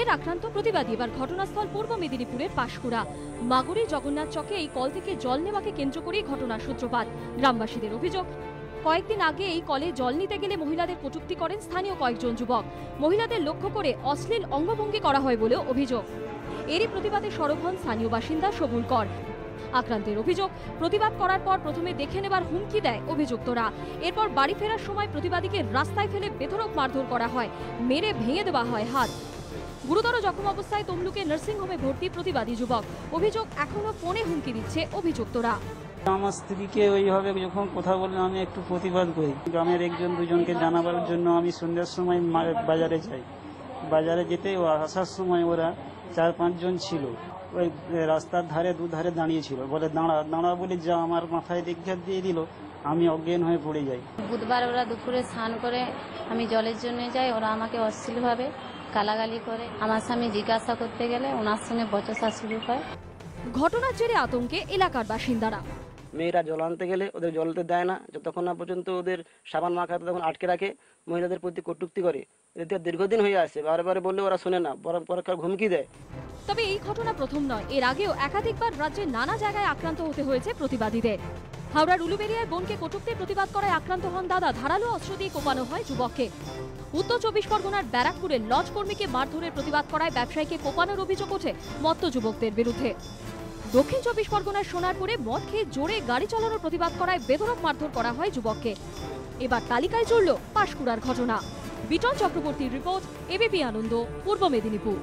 ফের আক্রান্ত প্রতিবাদী। এবার ঘটনাস্থল পূর্ব মেদিনীপুরের পাশকুড়া মাগুরি জগন্নাথ চকে এই কল থেকে জল নেওয়াকে কেন্দ্র করেই ঘটনার সূত্রপাত। গ্রামবাসীদের অভিযোগ, কয়েকদিন আগে এই কলে জল নিতে গেলে মহিলাদের কটূক্তি করেন স্থানীয় কয়েকজন যুবক। মহিলাদের লক্ষ্য করে অশ্লীল অঙ্গভঙ্গি করা হয় বলেও অভিযোগ। এরই প্রতিবাদে সরব হন স্থানীয় বাসিন্দা সবুল কর। আক্রান্তের অভিযোগ, প্রতিবাদ করার পর প্রথমে দেখে নেবার হুমকি দেয় অভিযুক্তরা। এরপর বাড়ি ফেরার সময় প্রতিবাদীকে রাস্তায় ফেলে বেধড়ক মারধর করা হয়, মেরে ভেঙে দেওয়া হয় হাত। গুরুতর জখম অবস্থায় তমলুকে নার্সিংহোমে ভর্তি প্রতিবাদী যুবক। অভিযোগ, এখনো ফোনে হুমকি দিচ্ছে অভিযুক্তরা। আমার স্ত্রীকে ওইভাবে যখন কথা বললে আমি একটু প্রতিবাদ করি। গ্রামের একজন দুজনকে জানাবার জন্য আমি সন্ধ্যার সময় বাজারে যাই। বাজারে যেতে আসার সময় ওরা 4-5 জন ছিল, ওই রাস্তার ধারে দুধারে দাঁড়িয়েছিল। বলে দাঁড়া দাঁড়া বলে যা আমার মাথায় দীক্ষা দিয়ে দিল, আমি অজ্ঞান হয়ে পড়ে যাই। বুধবার ওরা দুপুরে স্নান করে আমি জলের জন্য যাই, ওরা আমাকে অশ্লীলভাবে গালাগালি করে। আমার স্বামী জিজ্ঞাসা করতে গেলে ওনার সঙ্গে বচসা শুরু হয়। ঘটনার জেরে আতঙ্কে এলাকার বাসিন্দারা। মেয়েরা জল আনতে গেলে ওদের জলতে দেয় না, যতক্ষণ না পর্যন্ত ওদের সাবান মাখাতে তখন আটকে রাখে, মহিলাদের প্রতি কটূক্তি করে। এতে দীর্ঘদিন হয়ে আসছে, বারে বললে ওরা শোনে না, পরকার হুমকি দেয়। তবে এই ঘটনা প্রথম নয়, এর আগেও একাধিকবার রাজ্যের নানা জায়গায় আক্রান্ত হতে হয়েছে প্রতিবাদীদের। হাওড়ার উলুবেড়িয়ায় বোনকে কটূক্তির প্রতিবাদ করায় আক্রান্ত হন দাদা, ধারালো অস্ত্র দিয়ে কোপানো হয় যুবককে। উত্তর 24 পরগনার ব্যারাকপুরের লজ কর্মীকে মারধরের প্রতিবাদ করায় ব্যবসায়ীকে কোপানোর অভিযোগ ওঠে মত্ত যুবকদের বিরুদ্ধে। দক্ষিণ 24 পরগনার সোনারপুরে মদ খেয়ে জোরে গাড়ি চালানোর প্রতিবাদ করায় বেধড়ক মারধর করা হয় যুবককে। এবার তালিকায় জুড়ল পাশকুড়ার ঘটনা। বিটন চক্রবর্তীর রিপোর্ট, এবিপি আনন্দ, পূর্ব মেদিনীপুর।